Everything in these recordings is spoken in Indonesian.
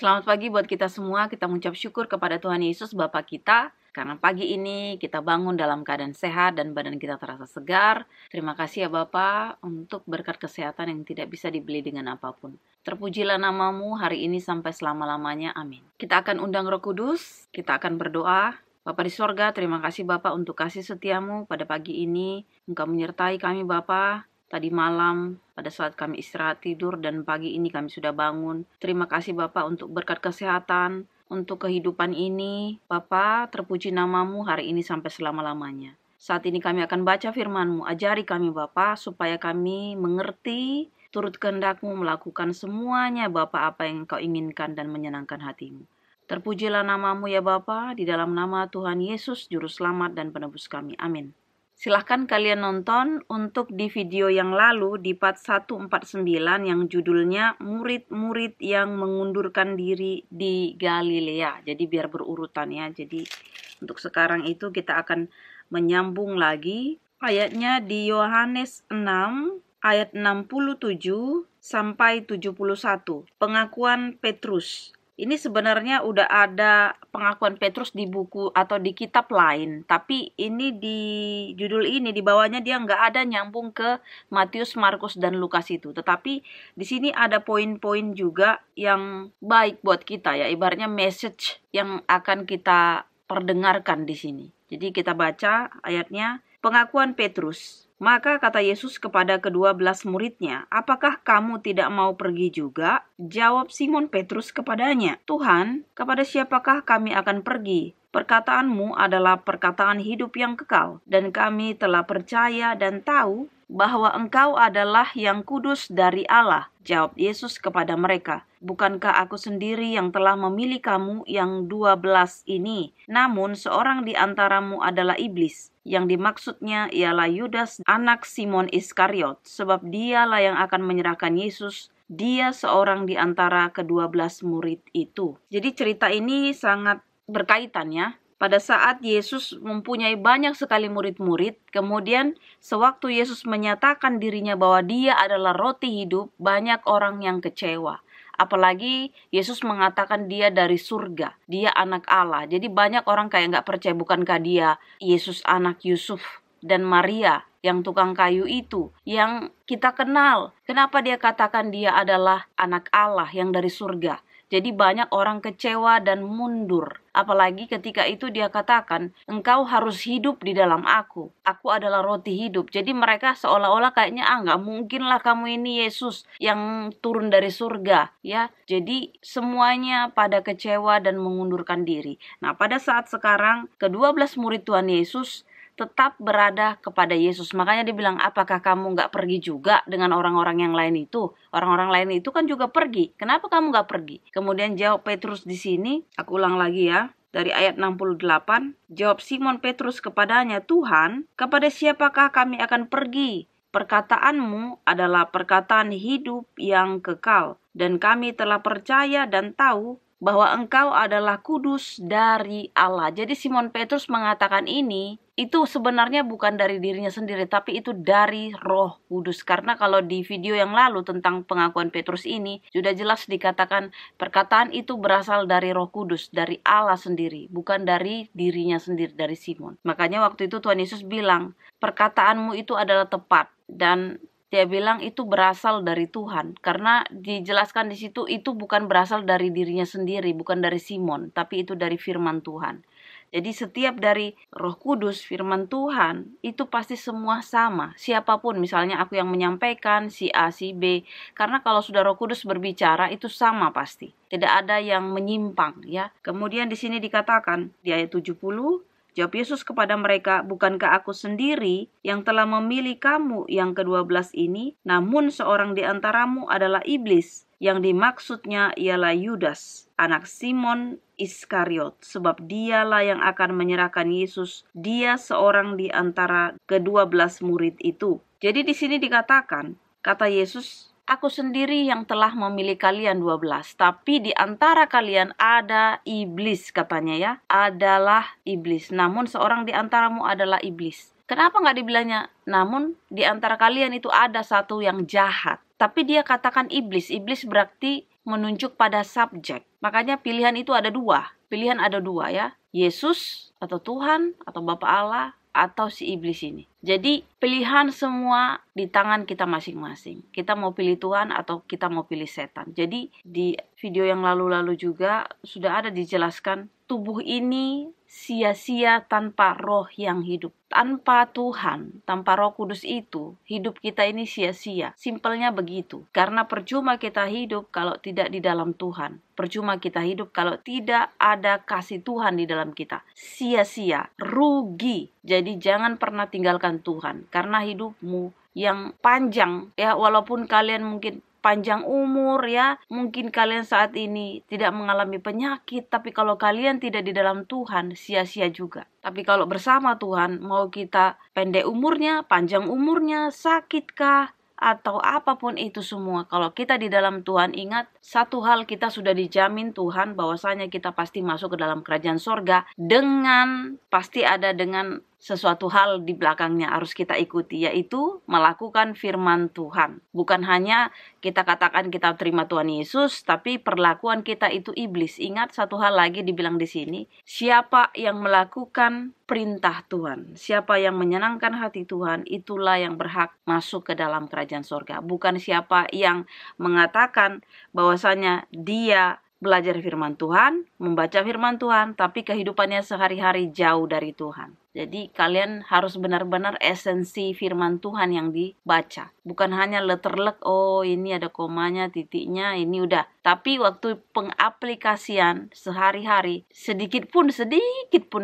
Selamat pagi buat kita semua. Kita mengucap syukur kepada Tuhan Yesus Bapa kita. Karena pagi ini kita bangun dalam keadaan sehat dan badan kita terasa segar. Terima kasih ya Bapa untuk berkat kesehatan yang tidak bisa dibeli dengan apapun. Terpujilah namamu hari ini sampai selama-lamanya. Amin. Kita akan undang Roh Kudus. Kita akan berdoa. Bapa di sorga, terima kasih Bapa untuk kasih setiamu pada pagi ini. Engkau menyertai kami Bapa. Tadi malam, pada saat kami istirahat tidur dan pagi ini kami sudah bangun. Terima kasih Bapak untuk berkat kesehatan, untuk kehidupan ini. Bapak, terpuji namamu hari ini sampai selama-lamanya. Saat ini kami akan baca firman-Mu. Ajari kami Bapak, supaya kami mengerti, turut kehendak-Mu melakukan semuanya Bapak apa yang Engkau inginkan dan menyenangkan hati-Mu. Terpujilah namamu ya Bapa, di dalam nama Tuhan Yesus, Juru Selamat dan Penebus kami. Amin. Silahkan kalian nonton untuk di video yang lalu di part 149 yang judulnya Murid-murid yang mengundurkan diri di Galilea. Jadi biar berurutan ya. Jadi untuk sekarang itu kita akan menyambung lagi ayatnya di Yohanes 6 ayat 67 sampai 71. Pengakuan Petrus. Ini sebenarnya udah ada pengakuan Petrus di buku atau di kitab lain. Tapi ini di judul ini, di bawahnya dia nggak ada nyambung ke Matius, Markus, dan Lukas itu. Tetapi di sini ada poin-poin juga yang baik buat kita ya. Ibaratnya message yang akan kita perdengarkan di sini. Jadi kita baca ayatnya, pengakuan Petrus. Maka kata Yesus kepada ke-12 muridnya, apakah kamu tidak mau pergi juga? Jawab Simon Petrus kepadanya, Tuhan, kepada siapakah kami akan pergi? Perkataanmu adalah perkataan hidup yang kekal, dan kami telah percaya dan tahu bahwa engkau adalah yang kudus dari Allah. Jawab Yesus kepada mereka, bukankah aku sendiri yang telah memilih kamu yang 12 ini? Namun seorang di antaramu adalah iblis. Yang dimaksudnya ialah Yudas anak Simon Iskariot, sebab dialah yang akan menyerahkan Yesus. Dia seorang di antara ke-12 murid itu. Jadi cerita ini sangat berkaitan ya. Pada saat Yesus mempunyai banyak sekali murid-murid, kemudian sewaktu Yesus menyatakan dirinya bahwa dia adalah roti hidup, banyak orang yang kecewa. Apalagi Yesus mengatakan dia dari surga, dia anak Allah. Jadi banyak orang kayak gak percaya, bukankah dia Yesus anak Yusuf dan Maria yang tukang kayu itu, yang kita kenal. Kenapa dia katakan dia adalah anak Allah yang dari surga? Jadi banyak orang kecewa dan mundur. Apalagi ketika itu dia katakan, engkau harus hidup di dalam aku. Aku adalah roti hidup. Jadi mereka seolah-olah kayaknya, gak mungkin lah kamu ini Yesus yang turun dari surga. Ya, jadi semuanya pada kecewa dan mengundurkan diri. Nah, pada saat sekarang, ke-12 murid Tuhan Yesus tetap berada kepada Yesus. Makanya dia bilang, apakah kamu gak pergi juga dengan orang-orang yang lain itu? Orang-orang lain itu kan juga pergi. Kenapa kamu gak pergi? Kemudian jawab Petrus di sini, aku ulang lagi ya. Dari ayat 68, jawab Simon Petrus kepadanya, Tuhan, kepada siapakah kami akan pergi? Perkataanmu adalah perkataan hidup yang kekal. Dan kami telah percaya dan tahu bahwa engkau adalah kudus dari Allah. Jadi Simon Petrus mengatakan ini, itu sebenarnya bukan dari dirinya sendiri, tapi itu dari Roh Kudus. Karena kalau di video yang lalu tentang pengakuan Petrus ini, sudah jelas dikatakan perkataan itu berasal dari Roh Kudus, dari Allah sendiri, bukan dari dirinya sendiri, dari Simon. Makanya waktu itu Tuhan Yesus bilang, perkataanmu itu adalah tepat, dan dia bilang itu berasal dari Tuhan, karena dijelaskan di situ itu bukan berasal dari dirinya sendiri, bukan dari Simon, tapi itu dari firman Tuhan. Jadi setiap dari Roh Kudus, firman Tuhan, itu pasti semua sama. Siapapun, misalnya aku yang menyampaikan, si A, si B. Karena kalau sudah Roh Kudus berbicara, itu sama pasti. Tidak ada yang menyimpang ya. Kemudian di sini dikatakan, di ayat 70, jawab Yesus kepada mereka, bukankah aku sendiri yang telah memilih kamu yang ke-12 ini? Namun seorang di antaramu adalah iblis. Yang dimaksudnya ialah Yudas, anak Simon Iskariot, sebab dialah yang akan menyerahkan Yesus. Dia seorang di antara ke-12 murid itu. Jadi di sini dikatakan, kata Yesus, aku sendiri yang telah memilih kalian 12, tapi di antara kalian ada iblis, katanya ya, adalah iblis. Namun seorang di antaramu adalah iblis. Kenapa nggak dibilangnya, namun di antara kalian itu ada satu yang jahat? Tapi dia katakan iblis. Iblis berarti menunjuk pada subjek. Makanya pilihan itu ada dua. Pilihan ada dua ya. Yesus atau Tuhan atau Bapa Allah atau si iblis ini. Jadi pilihan semua di tangan kita masing-masing. Kita mau pilih Tuhan atau kita mau pilih setan. Jadi di video yang lalu-lalu juga sudah ada dijelaskan tubuh ini sia-sia tanpa roh yang hidup. Tanpa Tuhan, tanpa Roh Kudus itu, hidup kita ini sia-sia. Simpelnya begitu. Karena percuma kita hidup kalau tidak di dalam Tuhan. Percuma kita hidup kalau tidak ada kasih Tuhan di dalam kita. Sia-sia, rugi. Jadi jangan pernah tinggalkan Tuhan. Karena hidupmu yang panjang, ya walaupun kalian mungkin panjang umur ya, mungkin kalian saat ini tidak mengalami penyakit, tapi kalau kalian tidak di dalam Tuhan, sia-sia juga. Tapi kalau bersama Tuhan, mau kita pendek umurnya, panjang umurnya, sakitkah, atau apapun itu semua, kalau kita di dalam Tuhan, ingat satu hal, kita sudah dijamin Tuhan bahwasanya kita pasti masuk ke dalam kerajaan sorga dengan pasti ada dengan sesuatu hal di belakangnya harus kita ikuti, yaitu melakukan firman Tuhan. Bukan hanya kita katakan kita terima Tuhan Yesus, tapi perlakuan kita itu iblis. Ingat satu hal lagi dibilang di sini, siapa yang melakukan perintah Tuhan, siapa yang menyenangkan hati Tuhan, itulah yang berhak masuk ke dalam kerajaan sorga. Bukan siapa yang mengatakan bahwasanya dia belajar firman Tuhan, membaca firman Tuhan, tapi kehidupannya sehari-hari jauh dari Tuhan. Jadi kalian harus benar-benar esensi firman Tuhan yang dibaca. Bukan hanya letterlek, oh ini ada komanya, titiknya, ini udah. Tapi waktu pengaplikasian sehari-hari, sedikit pun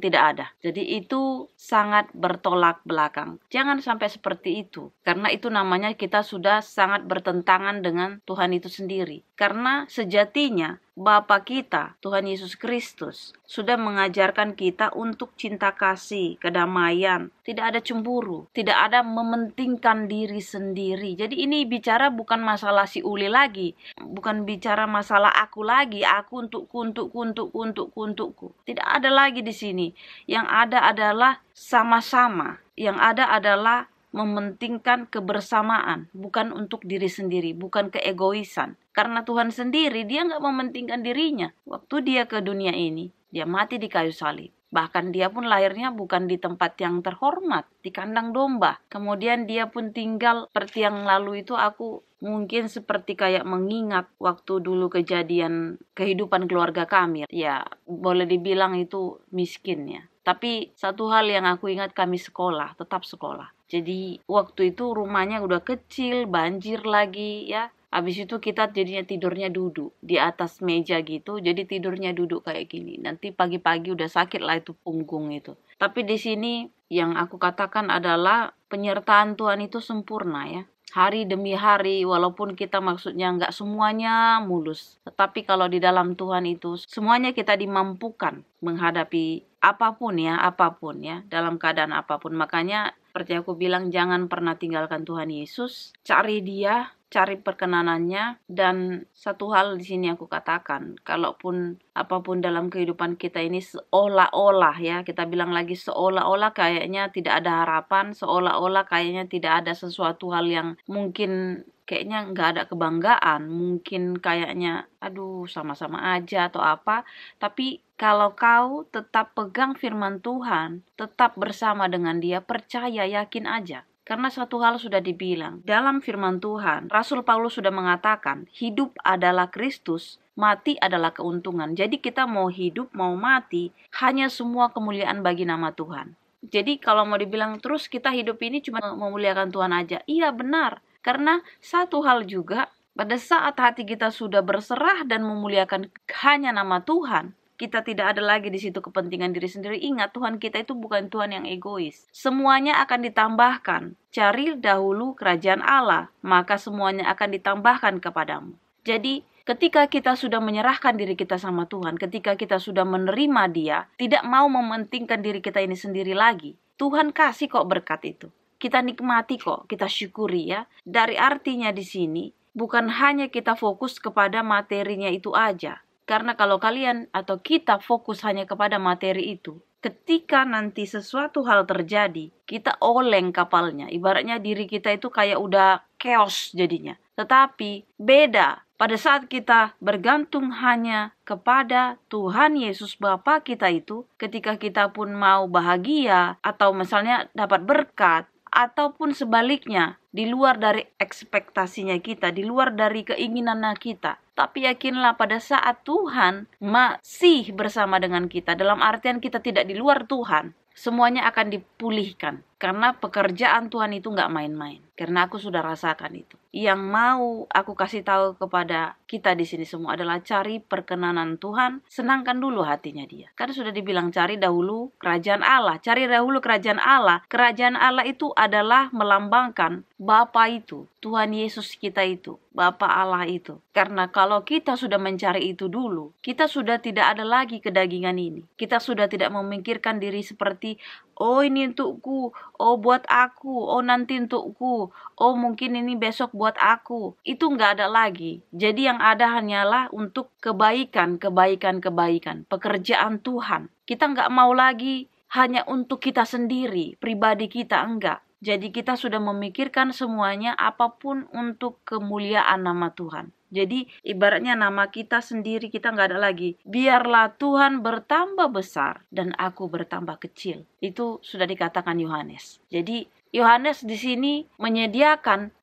tidak ada. Jadi itu sangat bertolak belakang. Jangan sampai seperti itu. Karena itu namanya kita sudah sangat bertentangan dengan Tuhan itu sendiri. Karena sejatinya Bapa kita, Tuhan Yesus Kristus, sudah mengajarkan kita untuk cinta kasih, kedamaian, tidak ada cemburu, tidak ada mementingkan diri sendiri. Jadi ini bicara bukan masalah si Uli lagi, bukan bicara masalah aku lagi, aku untukku. Tidak ada lagi di sini. Yang ada adalah sama-sama. Yang ada adalah mementingkan kebersamaan, bukan untuk diri sendiri, bukan keegoisan. Karena Tuhan sendiri, dia nggak mementingkan dirinya. Waktu dia ke dunia ini, dia mati di kayu salib. Bahkan dia pun lahirnya bukan di tempat yang terhormat, di kandang domba. Kemudian dia pun tinggal seperti yang lalu itu, aku mungkin seperti kayak mengingat waktu dulu kejadian kehidupan keluarga kami. Ya, boleh dibilang itu miskin ya. Tapi satu hal yang aku ingat, kami sekolah, tetap sekolah. Jadi waktu itu rumahnya udah kecil, banjir lagi ya. Habis itu kita jadinya tidurnya duduk di atas meja gitu. Jadi tidurnya duduk kayak gini. Nanti pagi-pagi udah sakit lah itu punggung itu. Tapi di sini yang aku katakan adalah penyertaan Tuhan itu sempurna ya. Hari demi hari, walaupun kita maksudnya nggak semuanya mulus. Tetapi kalau di dalam Tuhan itu, semuanya kita dimampukan menghadapi apapun ya, dalam keadaan apapun. Makanya, seperti aku bilang, jangan pernah tinggalkan Tuhan Yesus. Cari dia, cari perkenanannya, dan satu hal di sini aku katakan, kalaupun apapun dalam kehidupan kita ini seolah-olah ya, kita bilang lagi seolah-olah kayaknya tidak ada harapan, seolah-olah kayaknya tidak ada sesuatu hal yang mungkin kayaknya nggak ada kebanggaan, mungkin kayaknya aduh sama-sama aja atau apa, tapi kalau kau tetap pegang firman Tuhan, tetap bersama dengan dia, percaya, yakin aja. Karena satu hal sudah dibilang, dalam firman Tuhan, Rasul Paulus sudah mengatakan, hidup adalah Kristus, mati adalah keuntungan. Jadi kita mau hidup, mau mati, hanya semua kemuliaan bagi nama Tuhan. Jadi kalau mau dibilang terus kita hidup ini cuma memuliakan Tuhan aja, iya benar. Karena satu hal juga, pada saat hati kita sudah berserah dan memuliakan hanya nama Tuhan, kita tidak ada lagi di situ kepentingan diri sendiri. Ingat, Tuhan kita itu bukan Tuhan yang egois. Semuanya akan ditambahkan. Cari dahulu kerajaan Allah, maka semuanya akan ditambahkan kepadamu. Jadi, ketika kita sudah menyerahkan diri kita sama Tuhan, ketika kita sudah menerima Dia, tidak mau mementingkan diri kita ini sendiri lagi, Tuhan kasih kok berkat itu. Kita nikmati kok, kita syukuri ya. Dari artinya di sini, bukan hanya kita fokus kepada materinya itu aja. Karena kalau kalian atau kita fokus hanya kepada materi itu, ketika nanti sesuatu hal terjadi, kita oleng kapalnya. Ibaratnya diri kita itu kayak udah chaos jadinya. Tetapi beda pada saat kita bergantung hanya kepada Tuhan Yesus Bapa kita itu, ketika kita pun mau bahagia atau misalnya dapat berkat, ataupun sebaliknya, di luar dari ekspektasinya kita, di luar dari keinginan kita. Tapi yakinlah pada saat Tuhan masih bersama dengan kita, dalam artian kita tidak di luar Tuhan, semuanya akan dipulihkan. Karena pekerjaan Tuhan itu nggak main-main. Karena aku sudah rasakan itu. Yang mau aku kasih tahu kepada kita di sini semua adalah cari perkenanan Tuhan, senangkan dulu hatinya dia. Kan sudah dibilang cari dahulu kerajaan Allah, cari dahulu kerajaan Allah. Kerajaan Allah itu adalah melambangkan Bapa itu, Tuhan Yesus kita itu, Bapa Allah itu. Karena kalau kita sudah mencari itu dulu, kita sudah tidak ada lagi kedagingan ini. Kita sudah tidak memikirkan diri seperti, oh ini untukku, oh buat aku, oh nanti untukku, oh mungkin ini besok buat aku. Itu nggak ada lagi. Jadi yang ada hanyalah untuk kebaikan, pekerjaan Tuhan. Kita nggak mau lagi hanya untuk kita sendiri, pribadi kita, enggak. Jadi kita sudah memikirkan semuanya apapun untuk kemuliaan nama Tuhan. Jadi ibaratnya nama kita sendiri, kita nggak ada lagi. Biarlah Tuhan bertambah besar dan aku bertambah kecil. Itu sudah dikatakan Yohanes. Jadi Yohanes di sini menyediakan,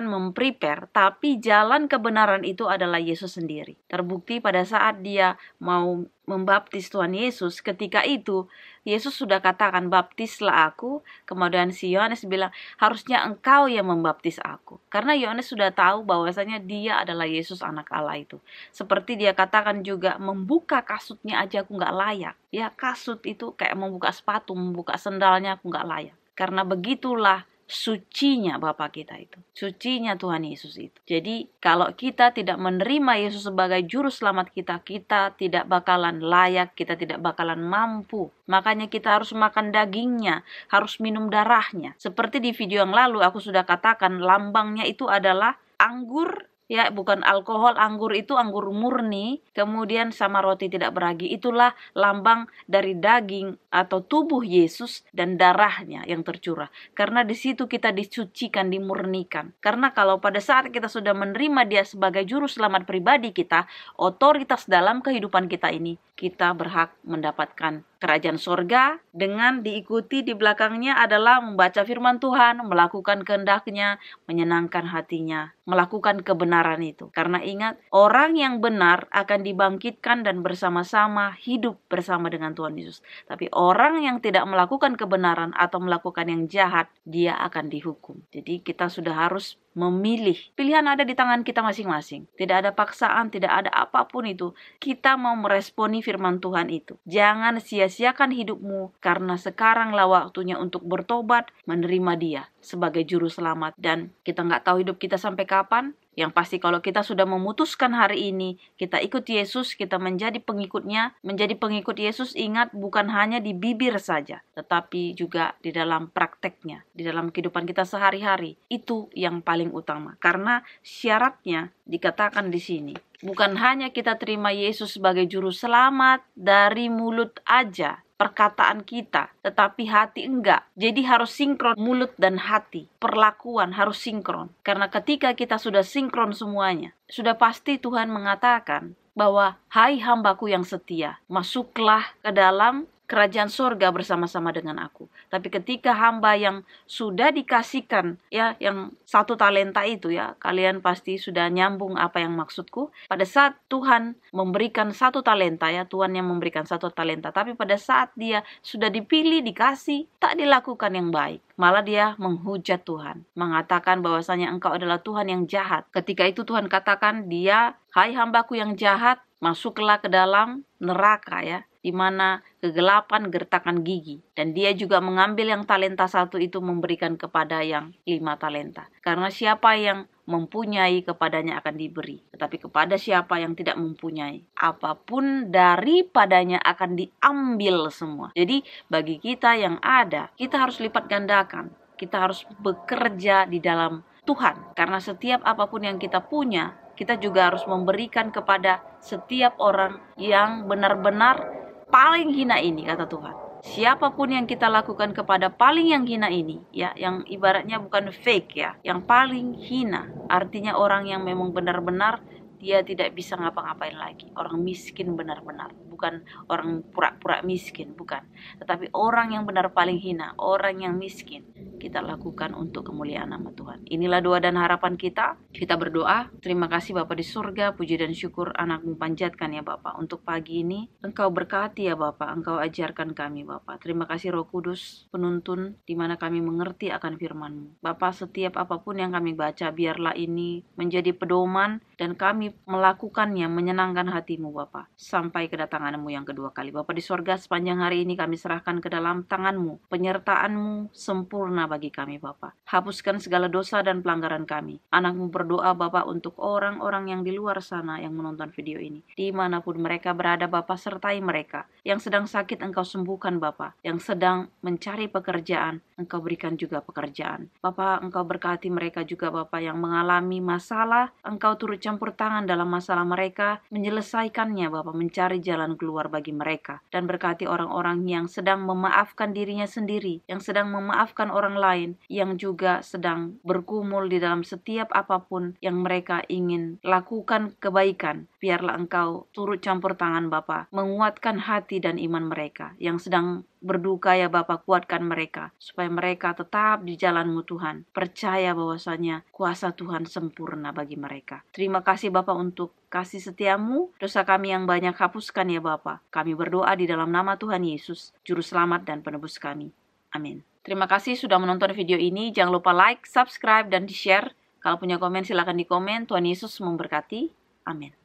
memprepare, tapi jalan kebenaran itu adalah Yesus sendiri. Terbukti pada saat dia mau membaptis Tuhan Yesus, ketika itu Yesus sudah katakan, baptislah aku. Kemudian si Yohanes bilang, harusnya engkau yang membaptis aku. Karena Yohanes sudah tahu bahwasanya dia adalah Yesus anak Allah itu. Seperti dia katakan juga, membuka kasutnya aja aku nggak layak. Ya, kasut itu kayak membuka sepatu, membuka sendalnya aku nggak layak. Karena begitulah sucinya Bapa kita itu, sucinya Tuhan Yesus itu. Jadi kalau kita tidak menerima Yesus sebagai juru selamat kita, kita tidak bakalan layak, kita tidak bakalan mampu. Makanya kita harus makan dagingnya, harus minum darahnya. Seperti di video yang lalu aku sudah katakan, lambangnya itu adalah anggur. Ya, bukan alkohol, anggur itu anggur murni, kemudian sama roti tidak beragi. Itulah lambang dari daging atau tubuh Yesus dan darahnya yang tercurah. Karena di situ kita disucikan, dimurnikan. Karena kalau pada saat kita sudah menerima dia sebagai juru selamat pribadi kita, otoritas dalam kehidupan kita ini, kita berhak mendapatkan kerajaan sorga dengan diikuti di belakangnya adalah membaca firman Tuhan, melakukan kehendak-Nya, menyenangkan hatinya, melakukan kebenaran itu. Karena ingat, orang yang benar akan dibangkitkan dan bersama-sama hidup bersama dengan Tuhan Yesus. Tapi orang yang tidak melakukan kebenaran atau melakukan yang jahat, dia akan dihukum. Jadi kita sudah harus memilih. Pilihan ada di tangan kita masing-masing. Tidak ada paksaan, tidak ada apapun itu. Kita mau meresponi firman Tuhan itu. Jangan sia-siakan hidupmu, karena sekaranglah waktunya untuk bertobat, menerima dia sebagai juru selamat. Dan kita nggak tahu hidup kita sampai kapan. Yang pasti kalau kita sudah memutuskan hari ini, kita ikut Yesus, kita menjadi pengikutnya. Menjadi pengikut Yesus, ingat, bukan hanya di bibir saja, tetapi juga di dalam prakteknya, di dalam kehidupan kita sehari-hari. Itu yang paling utama. Karena syaratnya dikatakan di sini, bukan hanya kita terima Yesus sebagai juru selamat dari mulut aja, perkataan kita, tetapi hati enggak. Jadi harus sinkron mulut dan hati. Perlakuan harus sinkron. Karena ketika kita sudah sinkron semuanya, sudah pasti Tuhan mengatakan bahwa, hai hambaku yang setia, masuklah ke dalam kerajaan sorga bersama-sama dengan aku. Tapi ketika hamba yang sudah dikasihkan, yang 1 talenta itu, kalian pasti sudah nyambung apa yang maksudku. Pada saat Tuhan memberikan 1 talenta, Tuhan yang memberikan 1 talenta. Tapi pada saat dia sudah dipilih, dikasih, tak dilakukan yang baik. Malah dia menghujat Tuhan, mengatakan bahwasanya engkau adalah Tuhan yang jahat. Ketika itu Tuhan katakan dia, hai hambaku yang jahat, masuklah ke dalam neraka, di mana kegelapan gertakan gigi. Dan dia juga mengambil yang talenta 1 itu, memberikan kepada yang 5 talenta. Karena siapa yang mempunyai, kepadanya akan diberi. Tetapi kepada siapa yang tidak mempunyai, apapun daripadanya akan diambil semua. Jadi bagi kita yang ada, kita harus lipat gandakan. Kita harus bekerja di dalam Tuhan. Karena setiap apapun yang kita punya, kita juga harus memberikan kepada setiap orang yang benar-benar paling hina ini, kata Tuhan. Siapapun yang kita lakukan kepada paling yang hina ini, ya, yang ibaratnya bukan fake ya, yang paling hina, artinya orang yang memang benar-benar dia tidak bisa ngapa-ngapain lagi. Orang miskin benar-benar, bukan orang pura-pura miskin, bukan. Tetapi orang yang benar paling hina, orang yang miskin, kita lakukan untuk kemuliaan nama Tuhan. Inilah doa dan harapan kita. Kita berdoa. Terima kasih Bapa di surga, puji dan syukur anak-Mu panjatkan ya Bapa. Untuk pagi ini, Engkau berkati ya Bapa, Engkau ajarkan kami Bapa. Terima kasih Roh Kudus, penuntun di mana kami mengerti akan firman-Mu. Bapa, setiap apapun yang kami baca, biarlah ini menjadi pedoman dan kami melakukannya menyenangkan hati-Mu Bapa, sampai kedatangan-Mu yang kedua kali. Bapa di surga, sepanjang hari ini kami serahkan ke dalam tangan-Mu. Penyertaan-Mu sempurna bagi kami Bapa. Hapuskan segala dosa dan pelanggaran kami. Anak-Mu berdoa Bapa untuk orang-orang yang di luar sana yang menonton video ini. Dimanapun mereka berada Bapa, sertai mereka. Yang sedang sakit Engkau sembuhkan Bapa. Yang sedang mencari pekerjaan, Engkau berikan juga pekerjaan. Bapa, Engkau berkati mereka juga Bapa yang mengalami masalah. Engkau turut campur tangan dalam masalah mereka, menyelesaikannya Bapa, mencari jalan keluar bagi mereka. Dan berkati orang-orang yang sedang memaafkan dirinya sendiri, yang sedang memaafkan orang lain, yang juga sedang bergumul di dalam setiap apapun yang mereka ingin lakukan kebaikan. Biarlah Engkau turut campur tangan Bapa, menguatkan hati dan iman mereka. Yang sedang berduka ya Bapa, kuatkan mereka, supaya mereka tetap di jalan-Mu Tuhan. Percaya bahwasanya kuasa Tuhan sempurna bagi mereka. Terima kasih Bapa untuk kasih setia-Mu. Dosa kami yang banyak hapuskan ya Bapa. Kami berdoa di dalam nama Tuhan Yesus, Juru Selamat dan Penebus kami. Amin. Terima kasih sudah menonton video ini. Jangan lupa like, subscribe, dan di-share. Kalau punya komen silakan di komen. Tuhan Yesus memberkati. Amin.